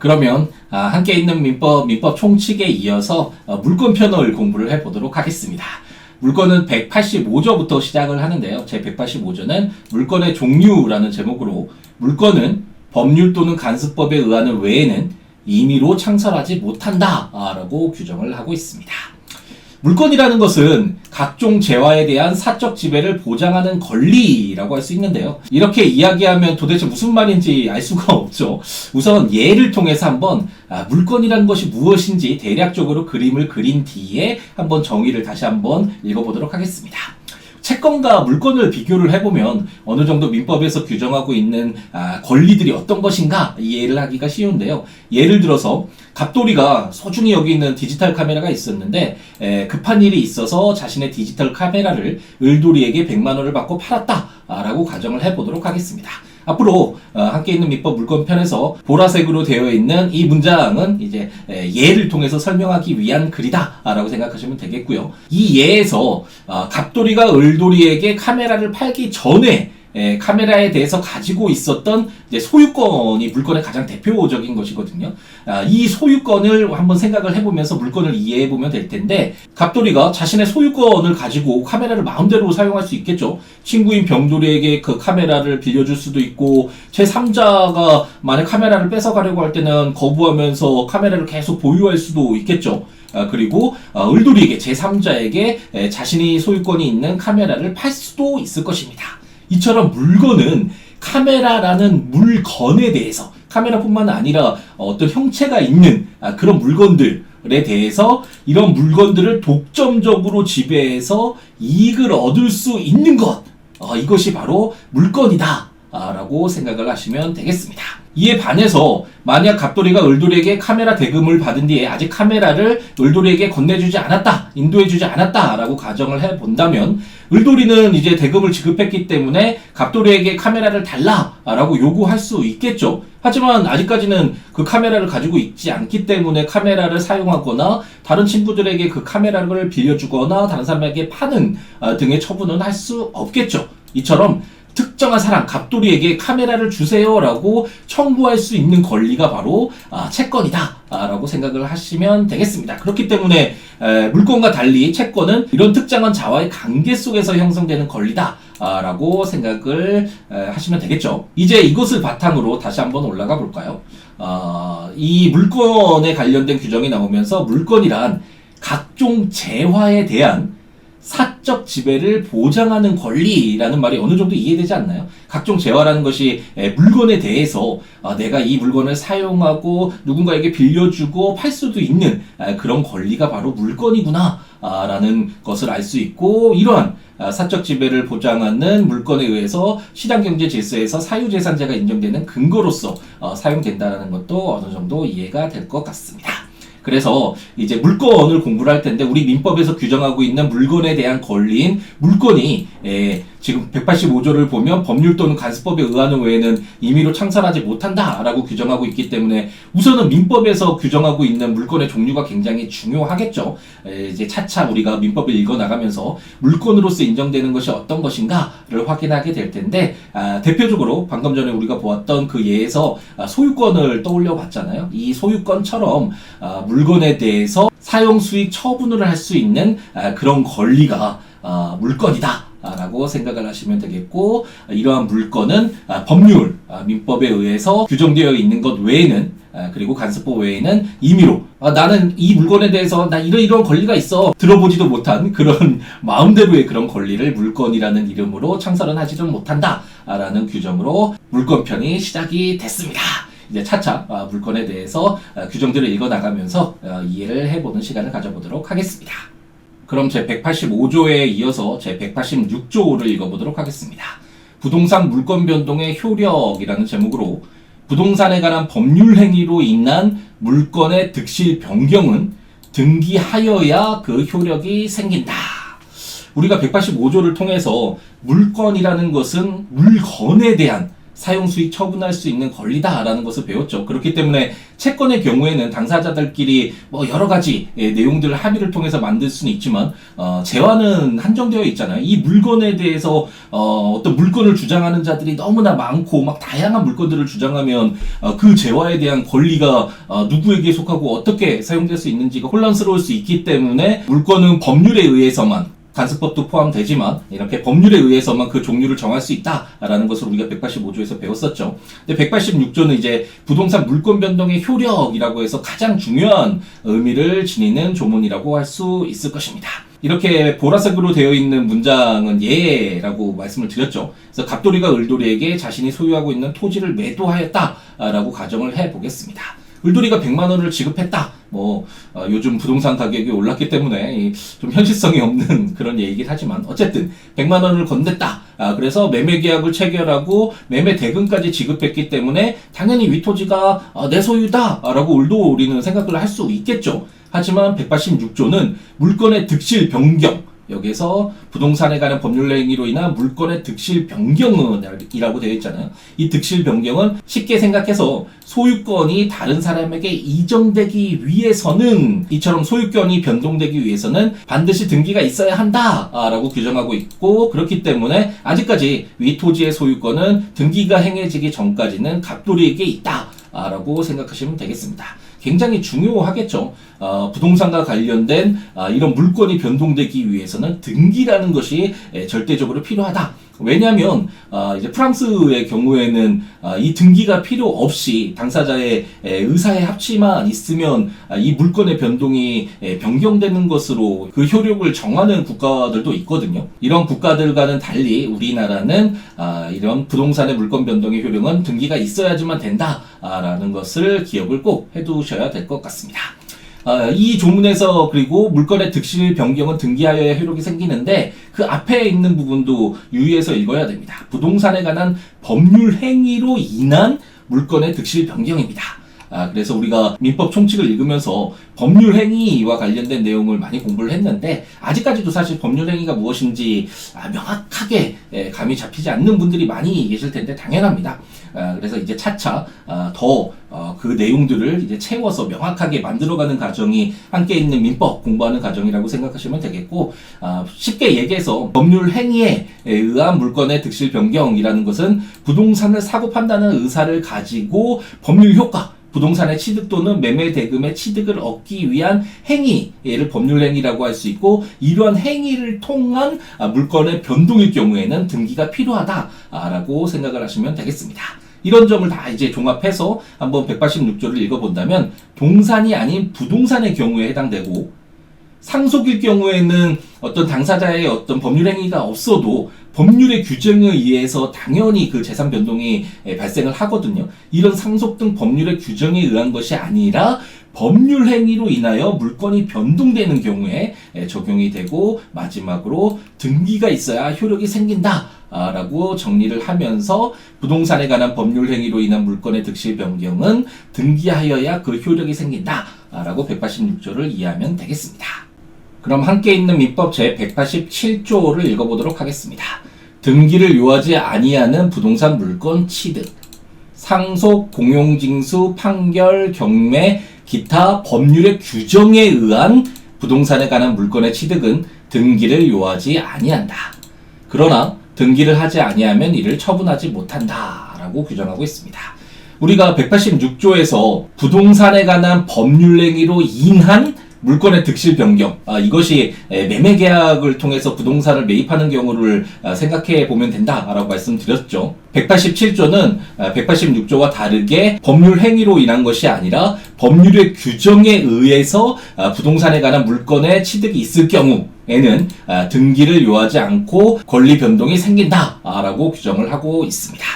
그러면 함께 있는 민법 총칙에 이어서 물권 편을 공부를 해보도록 하겠습니다. 물권은 185조부터 시작을 하는데요. 제 185조는 물권의 종류라는 제목으로 물권은 법률 또는 간수법에 의하는 외에는 임의로 창설하지 못한다 라고 규정을 하고 있습니다. 물권이라는 것은 각종 재화에 대한 사적 지배를 보장하는 권리라고 할 수 있는데요. 이렇게 이야기하면 도대체 무슨 말인지 알 수가 없죠. 우선 예를 통해서 한번 물권이라는 것이 무엇인지 대략적으로 그림을 그린 뒤에 한번 정의를 다시 한번 읽어보도록 하겠습니다. 채권과 물권을 비교를 해보면 어느 정도 민법에서 규정하고 있는 권리들이 어떤 것인가 이해를 하기가 쉬운데요. 예를 들어서 갑돌이가 소중히 여기 있는 디지털 카메라가 있었는데 급한 일이 있어서 자신의 디지털 카메라를 을돌이에게 100만 원을 받고 팔았다라고 가정을 해보도록 하겠습니다. 앞으로 함께 있는 민법 물권 편에서 보라색으로 되어 있는 이 문장은 이제 예를 통해서 설명하기 위한 글이다라고 생각하시면 되겠고요. 이 예에서 갑돌이가 을돌이에게 카메라를 팔기 전에 카메라에 대해서 가지고 있었던 이제 소유권이 물권의 가장 대표적인 것이거든요. 이 소유권을 한번 생각을 해보면서 물권을 이해해보면 될 텐데, 갑돌이가 자신의 소유권을 가지고 카메라를 마음대로 사용할 수 있겠죠. 친구인 병돌이에게 그 카메라를 빌려줄 수도 있고, 제3자가 만약 카메라를 뺏어가려고 할 때는 거부하면서 카메라를 계속 보유할 수도 있겠죠. 그리고 을돌이에게 제3자에게 자신이 소유권이 있는 카메라를 팔 수도 있을 것입니다. 이처럼 물건은 카메라라는 물건에 대해서, 카메라뿐만 아니라 어떤 형체가 있는 그런 물건들에 대해서 이런 물건들을 독점적으로 지배해서 이익을 얻을 수 있는 것, 이것이 바로 물건이다 라고 생각을 하시면 되겠습니다. 이에 반해서 만약 갑돌이가 을돌이에게 카메라 대금을 받은 뒤에 아직 카메라를 을돌이에게 건네주지 않았다, 인도해주지 않았다 라고 가정을 해본다면, 을돌이는 이제 대금을 지급했기 때문에 갑돌이에게 카메라를 달라 라고 요구할 수 있겠죠. 하지만 아직까지는 그 카메라를 가지고 있지 않기 때문에 카메라를 사용하거나 다른 친구들에게 그 카메라를 빌려주거나 다른 사람에게 파는 등의 처분은 할 수 없겠죠. 이처럼 특정한 사람, 갑돌이에게 카메라를 주세요라고 청구할 수 있는 권리가 바로 채권이다 라고 생각을 하시면 되겠습니다. 그렇기 때문에 물권과 달리 채권은 이런 특정한 자와의 관계 속에서 형성되는 권리다 라고 생각을 하시면 되겠죠. 이제 이것을 바탕으로 다시 한번 올라가 볼까요? 이 물권에 관련된 규정이 나오면서 물권이란 각종 재화에 대한 사적 지배를 보장하는 권리라는 말이 어느 정도 이해되지 않나요? 각종 재화라는 것이 물건에 대해서 내가 이 물건을 사용하고 누군가에게 빌려주고 팔 수도 있는 그런 권리가 바로 물건이구나 라는 것을 알 수 있고, 이러한 사적 지배를 보장하는 물건에 의해서 시장경제 질서에서 사유재산제가 인정되는 근거로서 사용된다는 것도 어느 정도 이해가 될 것 같습니다. 그래서 이제 물권을 공부를 할 텐데, 우리 민법에서 규정하고 있는 물건에 대한 권리인 물권이 지금 185조를 보면 법률 또는 간수법에 의하는 외에는 임의로 창설하지 못한다라고 규정하고 있기 때문에 우선은 민법에서 규정하고 있는 물권의 종류가 굉장히 중요하겠죠. 이제 차차 우리가 민법을 읽어나가면서 물권으로서 인정되는 것이 어떤 것인가를 확인하게 될 텐데, 대표적으로 방금 전에 우리가 보았던 그 예에서 소유권을 떠올려 봤잖아요. 이 소유권처럼 물건에 대해서 사용수익 처분을 할 수 있는 그런 권리가 물건이다 라고 생각을 하시면 되겠고, 이러한 물건은 법률, 민법에 의해서 규정되어 있는 것 외에는, 그리고 간수법 외에는 임의로 나는 이 물건에 대해서 나 이런 권리가 있어 들어보지도 못한 그런 마음대로의 그런 권리를 물건이라는 이름으로 창설은 하지도 못한다 라는 규정으로 물권편이 시작이 됐습니다. 이제 차차 물권에 대해서 규정들을 읽어나가면서 이해를 해보는 시간을 가져보도록 하겠습니다. 그럼 제 185조에 이어서 제 186조를 읽어보도록 하겠습니다. 부동산 물권 변동의 효력이라는 제목으로, 부동산에 관한 법률 행위로 인한 물권의 득실 변경은 등기하여야 그 효력이 생긴다. 우리가 185조를 통해서 물권이라는 것은 물건에 대한 사용수익 처분할 수 있는 권리다라는 것을 배웠죠. 그렇기 때문에 채권의 경우에는 당사자들끼리 뭐 여러 가지 내용들을 합의를 통해서 만들 수는 있지만 재화는 한정되어 있잖아요. 이 물건에 대해서 어떤 물건을 주장하는 자들이 너무나 많고 막 다양한 물건들을 주장하면 그 재화에 대한 권리가 누구에게 속하고 어떻게 사용될 수 있는지가 혼란스러울 수 있기 때문에 물건은 법률에 의해서만, 간수법도 포함되지만 이렇게 법률에 의해서만 그 종류를 정할 수 있다라는 것을 우리가 185조에서 배웠었죠. 근데 186조는 이제 부동산 물권 변동의 효력이라고 해서 가장 중요한 의미를 지니는 조문이라고 할 수 있을 것입니다. 이렇게 보라색으로 되어 있는 문장은 예라고 말씀을 드렸죠. 그래서 갑돌이가 을돌이에게 자신이 소유하고 있는 토지를 매도하였다라고 가정을 해보겠습니다. 을돌이가 100만 원을 지급했다. 요즘 부동산 가격이 올랐기 때문에 좀 현실성이 없는 그런 얘기긴 하지만 어쨌든 100만 원을 건넸다. 그래서 매매 계약을 체결하고 매매 대금까지 지급했기 때문에 당연히 위 토지가 내 소유다라고 을돌이는 생각을 할 수 있겠죠. 하지만 186조는 물건의 득실 변경, 여기서 부동산에 관한 법률 행위로 인한 물건의 득실 변경이라고 되어 있잖아요. 이 득실 변경은 쉽게 생각해서 소유권이 다른 사람에게 이전되기 위해서는, 이처럼 소유권이 변동되기 위해서는 반드시 등기가 있어야 한다라고 규정하고 있고, 그렇기 때문에 아직까지 위 토지의 소유권은 등기가 행해지기 전까지는 갑돌이에게 있다라고 생각하시면 되겠습니다. 굉장히 중요하겠죠. 부동산과 관련된 이런 물건이 변동되기 위해서는 등기라는 것이 절대적으로 필요하다. 왜냐하면 이제 프랑스의 경우에는 이 등기가 필요 없이 당사자의 의사의 합치만 있으면 이 물건의 변동이 변경되는 것으로 그 효력을 정하는 국가들도 있거든요. 이런 국가들과는 달리 우리나라는 이런 부동산의 물건 변동의 효력은 등기가 있어야지만 된다라는 것을 기억을 꼭 해두셔야 될 것 같습니다. 이 조문에서 그리고 물건의 득실 변경은 등기하여야 효력이 생기는데 그 앞에 있는 부분도 유의해서 읽어야 됩니다. 부동산에 관한 법률 행위로 인한 물건의 득실 변경입니다. 그래서 우리가 민법 총칙을 읽으면서 법률 행위와 관련된 내용을 많이 공부를 했는데 아직까지도 사실 법률 행위가 무엇인지 명확하게 감이 잡히지 않는 분들이 많이 계실 텐데 당연합니다. 그래서 이제 차차 더 그 내용들을 이제 채워서 명확하게 만들어가는 과정이 함께 있는 민법 공부하는 과정이라고 생각하시면 되겠고, 쉽게 얘기해서 법률 행위에 의한 물건의 득실 변경이라는 것은 부동산을 사고 판다는 의사를 가지고 법률 효과, 부동산의 취득 또는 매매 대금의 취득을 얻기 위한 행위를 법률 행위라고 할 수 있고, 이러한 행위를 통한 물건의 변동일 경우에는 등기가 필요하다라고 생각을 하시면 되겠습니다. 이런 점을 다 이제 종합해서 한번 186조를 읽어본다면 동산이 아닌 부동산의 경우에 해당되고, 상속일 경우에는 어떤 당사자의 어떤 법률 행위가 없어도 법률의 규정에 의해서 당연히 그 재산 변동이 발생을 하거든요. 이런 상속 등 법률의 규정에 의한 것이 아니라 법률 행위로 인하여 물건이 변동되는 경우에 적용이 되고, 마지막으로 등기가 있어야 효력이 생긴다 라고 정리를 하면서 부동산에 관한 법률 행위로 인한 물건의 득실 변경은 등기하여야 그 효력이 생긴다 라고 186조를 이해하면 되겠습니다. 그럼 함께 있는 민법 제 187조를 읽어보도록 하겠습니다. 등기를 요하지 아니하는 부동산 물건 취득, 상속, 공용징수, 판결, 경매, 기타 법률의 규정에 의한 부동산에 관한 물건의 취득은 등기를 요하지 아니한다. 그러나 등기를 하지 아니하면 이를 처분하지 못한다 라고 규정하고 있습니다. 우리가 186조에서 부동산에 관한 법률 행위로 인한 물건의 득실 변경, 이것이 매매 계약을 통해서 부동산을 매입하는 경우를 생각해 보면 된다라고 말씀드렸죠. 187조는 186조와 다르게 법률 행위로 인한 것이 아니라 법률의 규정에 의해서 부동산에 관한 물건의 취득이 있을 경우에는 등기를 요하지 않고 권리 변동이 생긴다라고 규정을 하고 있습니다.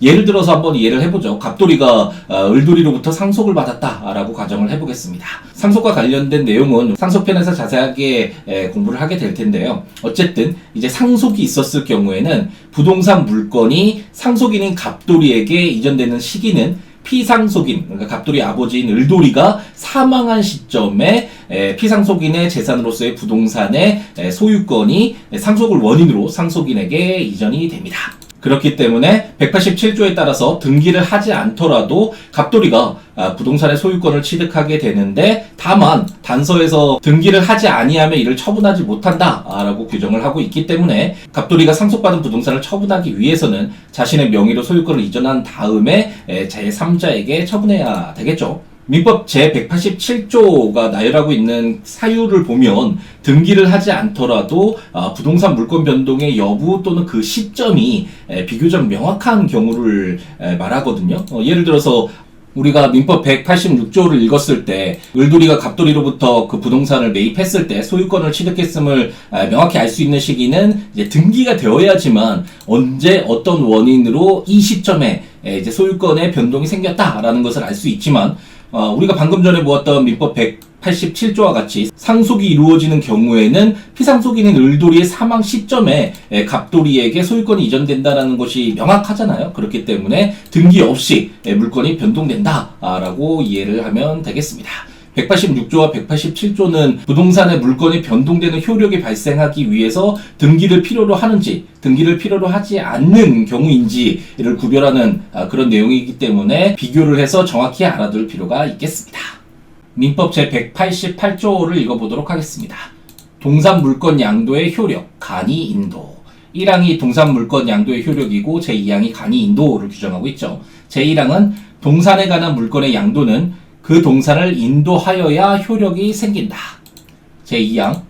예를 들어서 한번 이해를 해보죠. 갑돌이가 을돌이로부터 상속을 받았다라고 가정을 해보겠습니다. 상속과 관련된 내용은 상속편에서 자세하게 공부를 하게 될 텐데요. 어쨌든 이제 상속이 있었을 경우에는 부동산 물건이 상속인인 갑돌이에게 이전되는 시기는 피상속인, 그러니까 갑돌이 아버지인 을돌이가 사망한 시점에 피상속인의 재산으로서의 부동산의 소유권이 상속을 원인으로 상속인에게 이전이 됩니다. 그렇기 때문에 187조에 따라서 등기를 하지 않더라도 갑돌이가 부동산의 소유권을 취득하게 되는데, 다만 단서에서 등기를 하지 아니하면 이를 처분하지 못한다라고 규정을 하고 있기 때문에 갑돌이가 상속받은 부동산을 처분하기 위해서는 자신의 명의로 소유권을 이전한 다음에 제3자에게 처분해야 되겠죠. 민법 제187조가 나열하고 있는 사유를 보면 등기를 하지 않더라도 부동산 물권 변동의 여부 또는 그 시점이 비교적 명확한 경우를 말하거든요. 예를 들어서 우리가 민법 186조를 읽었을 때 을돌이가 갑돌이로부터 그 부동산을 매입했을 때 소유권을 취득했음을 명확히 알 수 있는 시기는 이제 등기가 되어야지만 언제 어떤 원인으로 이 시점에 이제 소유권의 변동이 생겼다라는 것을 알 수 있지만, 우리가 방금 전에 보았던 민법 187조와 같이 상속이 이루어지는 경우에는 피상속인인 을돌이의 사망 시점에 갑돌이에게 소유권이 이전된다는 것이 명확하잖아요. 그렇기 때문에 등기 없이 물건이 변동된다라고 이해를 하면 되겠습니다. 186조와 187조는 부동산의 물건이 변동되는 효력이 발생하기 위해서 등기를 필요로 하는지 등기를 필요로 하지 않는 경우인지를 구별하는 그런 내용이기 때문에 비교를 해서 정확히 알아둘 필요가 있겠습니다. 민법 제188조를 읽어보도록 하겠습니다. 동산 물권 양도의 효력, 간이 인도. 1항이 동산 물권 양도의 효력이고 제2항이 간이 인도를 규정하고 있죠. 제1항은 동산에 관한 물권의 양도는 그 동산을 인도하여야 효력이 생긴다. 제2항,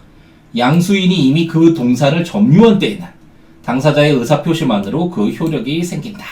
양수인이 이미 그 동산을 점유한 때에는 당사자의 의사표시만으로 그 효력이 생긴다.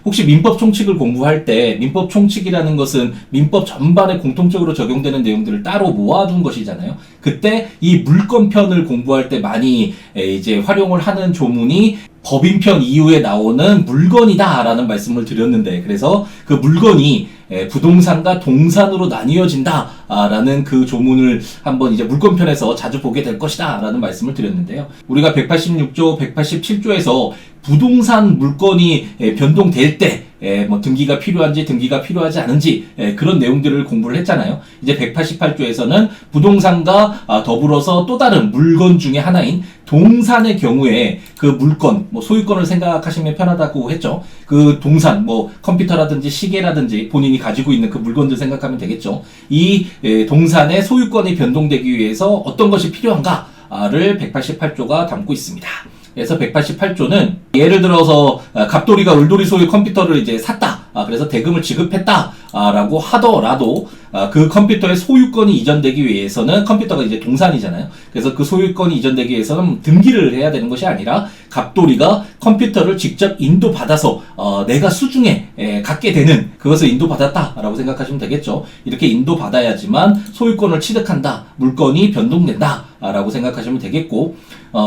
혹시 민법 총칙을 공부할 때 민법 총칙이라는 것은 민법 전반에 공통적으로 적용되는 내용들을 따로 모아둔 것이잖아요. 그때 이 물권편을 공부할 때 많이 이제 활용을 하는 조문이 법인편 이후에 나오는 물건이다 라는 말씀을 드렸는데, 그래서 그 물건이 부동산과 동산으로 나뉘어진다 라는 그 조문을 한번 이제 물권편에서 자주 보게 될 것이다 라는 말씀을 드렸는데요. 우리가 186조, 187조에서 부동산 물건이 변동될 때 뭐 등기가 필요한지 등기가 필요하지 않은지 그런 내용들을 공부를 했잖아요. 이제 188조에서는 부동산과 더불어서 또 다른 물건 중에 하나인 동산의 경우에 그 물건, 뭐 소유권을 생각하시면 편하다고 했죠. 그 동산, 뭐 컴퓨터라든지 시계라든지 본인이 가지고 있는 그 물건들 생각하면 되겠죠. 이 동산의 소유권이 변동되기 위해서 어떤 것이 필요한가를 188조가 담고 있습니다. 그래서 188조는 예를 들어서 갑돌이가 을돌이 소유 컴퓨터를 이제 샀다. 그래서 대금을 지급했다. 라고 하더라도 그 컴퓨터의 소유권이 이전되기 위해서는, 컴퓨터가 이제 동산이잖아요. 그래서 그 소유권이 이전되기 위해서는 등기를 해야 되는 것이 아니라 갑돌이가 컴퓨터를 직접 인도받아서 내가 수중에 갖게 되는, 그것을 인도받았다라고 생각하시면 되겠죠. 이렇게 인도받아야지만 소유권을 취득한다, 물건이 변동된다 라고 생각하시면 되겠고,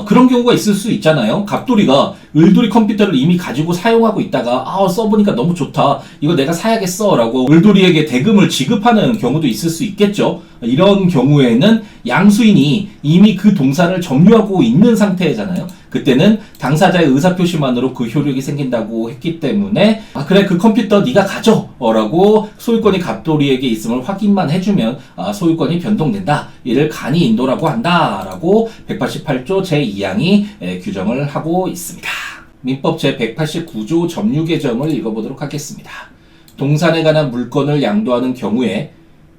그런 경우가 있을 수 있잖아요. 갑돌이가 을돌이 컴퓨터를 이미 가지고 사용하고 있다가 써보니까 너무 좋다, 이거 내가 사야겠어 라고 을돌이에게 대금을 지급하는 경우도 있을 수 있겠죠. 이런 경우에는 양수인이 이미 그 동산을 점유하고 있는 상태잖아요. 그때는 당사자의 의사표시만으로 그 효력이 생긴다고 했기 때문에 그래 그 컴퓨터 네가 가져 라고 소유권이 갑돌이에게 있음을 확인만 해주면 소유권이 변동된다, 이를 간이 인도라고 한다 라고 188조 제2항이 규정을 하고 있습니다. 민법 제189조 점유 개정을 읽어보도록 하겠습니다. 동산에 관한 물건을 양도하는 경우에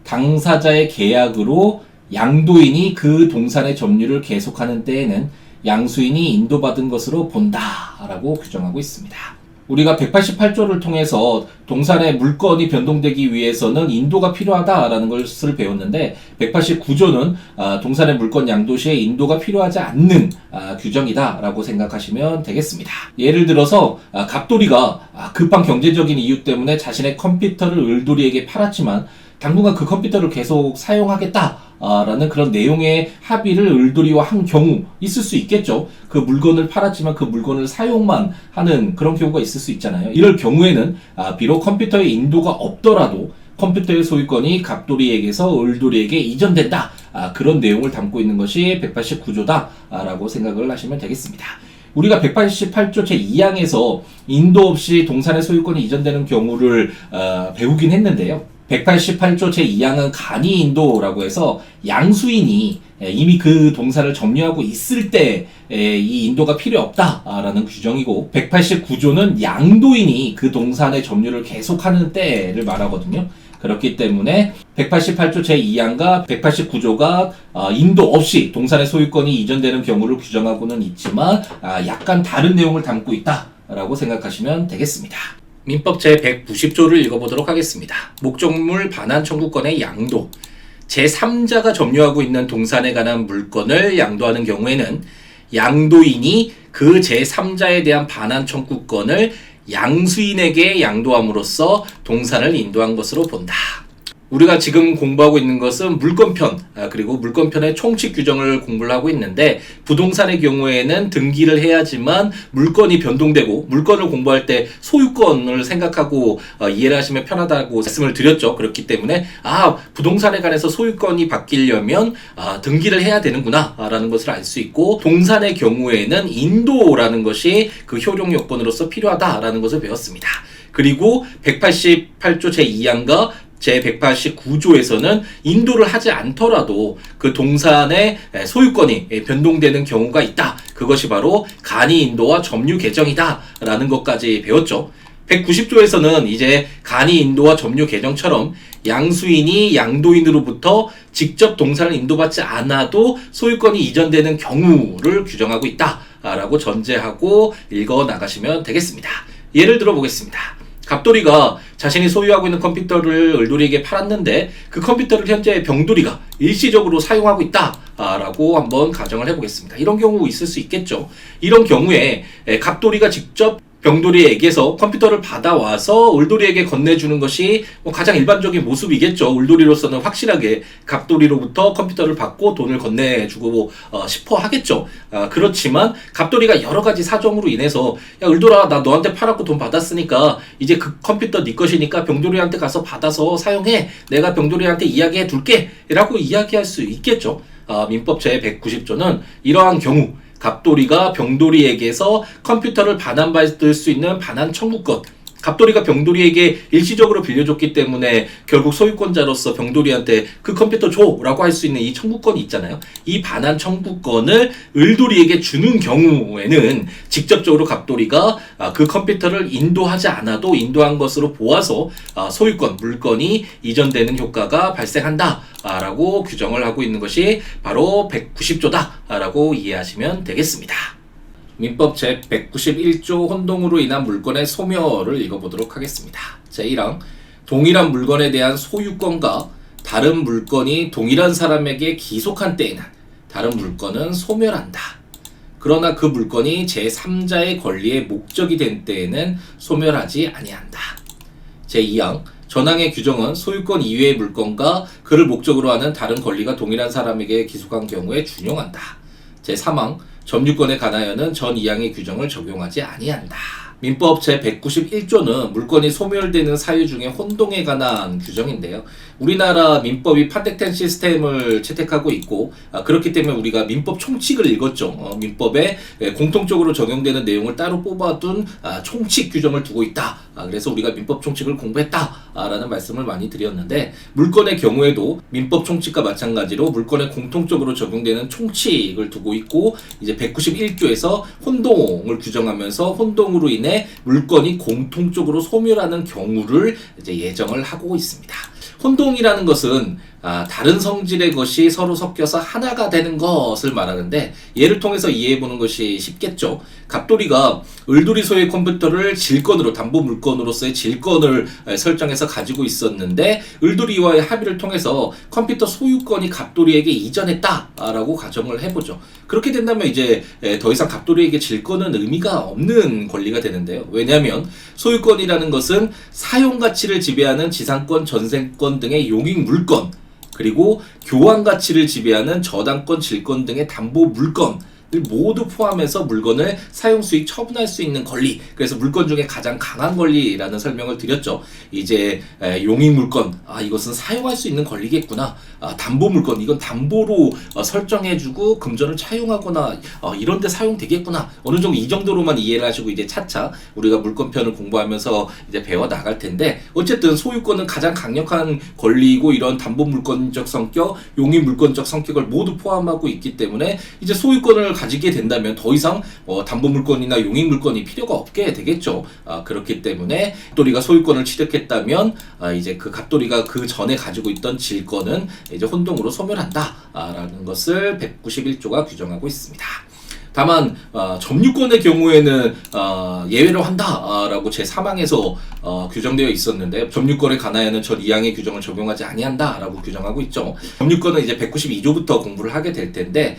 당사자의 계약으로 양도인이 그 동산의 점유를 계속하는 때에는 양수인이 인도받은 것으로 본다라고 규정하고 있습니다. 우리가 188조를 통해서 동산의 물건이 변동되기 위해서는 인도가 필요하다라는 것을 배웠는데, 189조는 동산의 물건 양도 시에 인도가 필요하지 않는 규정이다라고 생각하시면 되겠습니다. 예를 들어서 갑돌이가 급한 경제적인 이유 때문에 자신의 컴퓨터를 을돌이에게 팔았지만 당분간 그 컴퓨터를 계속 사용하겠다라는 그런 내용의 합의를 을돌이와 한 경우 있을 수 있겠죠. 그 물건을 팔았지만 그 물건을 사용만 하는 그런 경우가 있을 수 있잖아요. 이럴 경우에는 비록 컴퓨터에 인도가 없더라도 컴퓨터의 소유권이 갑돌이에게서 을돌이에게 이전된다, 그런 내용을 담고 있는 것이 189조다 라고 생각을 하시면 되겠습니다. 우리가 188조 제2항에서 인도 없이 동산의 소유권이 이전되는 경우를 배우긴 했는데요. 188조 제2항은 간이 인도라고 해서 양수인이 이미 그 동사를 점유하고 있을 때 이 인도가 필요 없다라는 규정이고, 189조는 양도인이 그 동사 내 점유를 계속하는 때를 말하거든요. 그렇기 때문에 188조 제2항과 189조가 인도 없이 동산의 소유권이 이전되는 경우를 규정하고는 있지만 약간 다른 내용을 담고 있다라고 생각하시면 되겠습니다. 민법 제190조를 읽어보도록 하겠습니다. 목적물 반환 청구권의 양도. 제3자가 점유하고 있는 동산에 관한 물건을 양도하는 경우에는 양도인이 그 제3자에 대한 반환 청구권을 양수인에게 양도함으로써 동산을 인도한 것으로 본다. 우리가 지금 공부하고 있는 것은 물권편, 그리고 물권편의 총칙 규정을 공부를 하고 있는데, 부동산의 경우에는 등기를 해야지만 물건이 변동되고, 물건을 공부할 때 소유권을 생각하고 이해를 하시면 편하다고 말씀을 드렸죠. 그렇기 때문에 부동산에 관해서 소유권이 바뀌려면 등기를 해야 되는구나 라는 것을 알 수 있고, 동산의 경우에는 인도라는 것이 그 효력 요건으로서 필요하다라는 것을 배웠습니다. 그리고 188조 제2항과 제189조에서는 인도를 하지 않더라도 그 동산의 소유권이 변동되는 경우가 있다. 그것이 바로 간이 인도와 점유 개정이다 라는 것까지 배웠죠. 190조에서는 이제 간이 인도와 점유 개정처럼 양수인이 양도인으로부터 직접 동산을 인도받지 않아도 소유권이 이전되는 경우를 규정하고 있다 라고 전제하고 읽어 나가시면 되겠습니다. 예를 들어 보겠습니다. 갑돌이가 자신이 소유하고 있는 컴퓨터를 을돌이에게 팔았는데, 그 컴퓨터를 현재 병돌이가 일시적으로 사용하고 있다 라고 한번 가정을 해보겠습니다. 이런 경우 있을 수 있겠죠. 이런 경우에 갑돌이가 직접 병돌이에게서 컴퓨터를 받아와서 을돌이에게 건네주는 것이 가장 일반적인 모습이겠죠. 을돌이로서는 확실하게 갑돌이로부터 컴퓨터를 받고 돈을 건네주고 싶어 하겠죠. 그렇지만 갑돌이가 여러 가지 사정으로 인해서, 야 을돌아, 나 너한테 팔았고 돈 받았으니까 이제 그 컴퓨터 네 것이니까 병돌이한테 가서 받아서 사용해, 내가 병돌이한테 이야기해 둘게 라고 이야기할 수 있겠죠. 민법 제190조는 이러한 경우 갑돌이가 병돌이에게서 컴퓨터를 반환받을 수 있는 반환 청구권, 갑돌이가 병돌이에게 일시적으로 빌려줬기 때문에 결국 소유권자로서 병돌이한테 그 컴퓨터 줘 라고 할 수 있는 이 청구권이 있잖아요. 이 반환 청구권을 을돌이에게 주는 경우에는 직접적으로 갑돌이가 그 컴퓨터를 인도하지 않아도 인도한 것으로 보아서 소유권, 물건이 이전되는 효과가 발생한다 라고 규정을 하고 있는 것이 바로 190조다 라고 이해하시면 되겠습니다. 민법 제191조 혼동으로 인한 물건의 소멸을 읽어보도록 하겠습니다. 제1항, 동일한 물건에 대한 소유권과 다른 물건이 동일한 사람에게 기속한 때에는 다른 물건은 소멸한다. 그러나 그 물건이 제3자의 권리의 목적이 된 때에는 소멸하지 아니한다. 제2항, 전항의 규정은 소유권 이외의 물건과 그를 목적으로 하는 다른 권리가 동일한 사람에게 기속한 경우에 준용한다. 제3항, 점유권에 관하여는 전 2항의 규정을 적용하지 아니한다. 민법 제191조는 물건이 소멸되는 사유 중에 혼동에 관한 규정인데요. 우리나라 민법이 판택된 시스템을 채택하고 있고, 그렇기 때문에 우리가 민법 총칙을 읽었죠. 민법에 공통적으로 적용되는 내용을 따로 뽑아둔 총칙 규정을 두고 있다. 그래서 우리가 민법 총칙을 공부했다라는 말씀을 많이 드렸는데, 물건의 경우에도 민법 총칙과 마찬가지로 물건에 공통적으로 적용되는 총칙을 두고 있고, 이제 191조에서 혼동을 규정하면서 혼동으로 인해 물건이 공통적으로 소멸하는 경우를 이제 예정을 하고 있습니다. 혼동이라는 것은 다른 성질의 것이 서로 섞여서 하나가 되는 것을 말하는데, 예를 통해서 이해해보는 것이 쉽겠죠. 갑돌이가 을돌이 소유의 컴퓨터를 질권으로, 담보 물건으로서의 질권을 설정해서 가지고 있었는데, 을돌이와의 합의를 통해서 컴퓨터 소유권이 갑돌이에게 이전했다라고 가정을 해보죠. 그렇게 된다면 이제 더 이상 갑돌이에게 질권은 의미가 없는 권리가 되는데요. 왜냐하면 소유권이라는 것은 사용가치를 지배하는 지상권, 전세권 등의 용익 물건, 그리고 교환 가치를 지배하는 저당권, 질권 등의 담보 물건, 모두 포함해서 물건을 사용 수익 처분할 수 있는 권리. 그래서 물건 중에 가장 강한 권리라는 설명을 드렸죠. 이제 용익 물건, 이것은 사용할 수 있는 권리겠구나. 담보 물건, 이건 담보로 설정해주고 금전을 차용하거나 이런 데 사용되겠구나. 어느 정도 이 정도로만 이해를 하시고 이제 차차 우리가 물권편을 공부하면서 이제 배워 나갈 텐데, 어쨌든 소유권은 가장 강력한 권리이고 이런 담보 물권적 성격, 용익 물권적 성격을 모두 포함하고 있기 때문에 이제 소유권을 가지게 된다면 더 이상 담보 물권이나 용익 물권이 필요가 없게 되겠죠. 그렇기 때문에 갑돌이가 소유권을 취득했다면 이제 그 갑돌이가 그 전에 가지고 있던 질권은 이제 혼동으로 소멸한다라는 것을 191조가 규정하고 있습니다. 다만 점유권의 경우에는 예외를 한다라고 제3항에서 규정되어 있었는데, 점유권에 관하여는 전 2항의 규정을 적용하지 아니한다라고 규정하고 있죠. 점유권은 이제 192조부터 공부를 하게 될 텐데,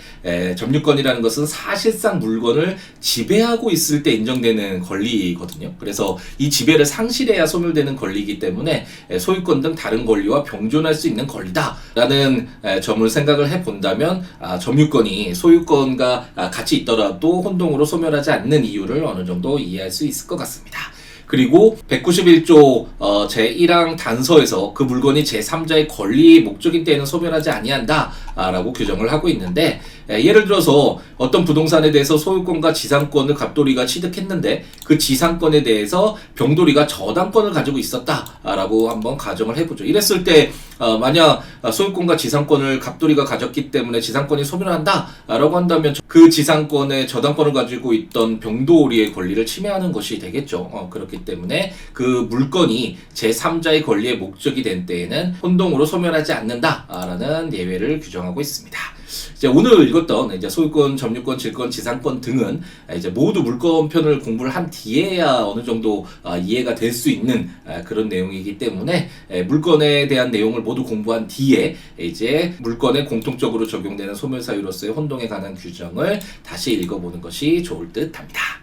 점유권이라는 것은 사실상 물건을 지배하고 있을 때 인정되는 권리거든요. 그래서 이 지배를 상실해야 소멸되는 권리이기 때문에 소유권 등 다른 권리와 병존할 수 있는 권리다라는 점을 생각을 해본다면, 점유권이 소유권과 같이 있더라도 혼동으로 소멸하지 않는 이유를 어느 정도 이해할 수 있을 것 같습니다. 그리고 191조 제1항 단서에서 그 물건이 제3자의 권리 목적인 때에는 소멸하지 아니한다 라고 규정을 하고 있는데, 예를 들어서 어떤 부동산에 대해서 소유권과 지상권을 갑돌이가 취득했는데 그 지상권에 대해서 병돌이가 저당권을 가지고 있었다라고 한번 가정을 해보죠. 이랬을 때 만약 소유권과 지상권을 갑돌이가 가졌기 때문에 지상권이 소멸한다라고 한다면 그 지상권의 저당권을 가지고 있던 병돌이의 권리를 침해하는 것이 되겠죠. 그렇기 때문에 그 물건이 제3자의 권리의 목적이 된 때에는 혼동으로 소멸하지 않는다라는 예외를 규정하고 있습니다. 이제 오늘 읽었던 이제 소유권, 점유권, 질권, 지상권 등은 이제 모두 물권편을 공부를 한 뒤에야 어느 정도 이해가 될 수 있는 그런 내용이기 때문에 물권에 대한 내용을 모두 공부한 뒤에 이제 물권에 공통적으로 적용되는 소멸사유로서의 혼동에 관한 규정을 다시 읽어보는 것이 좋을 듯 합니다.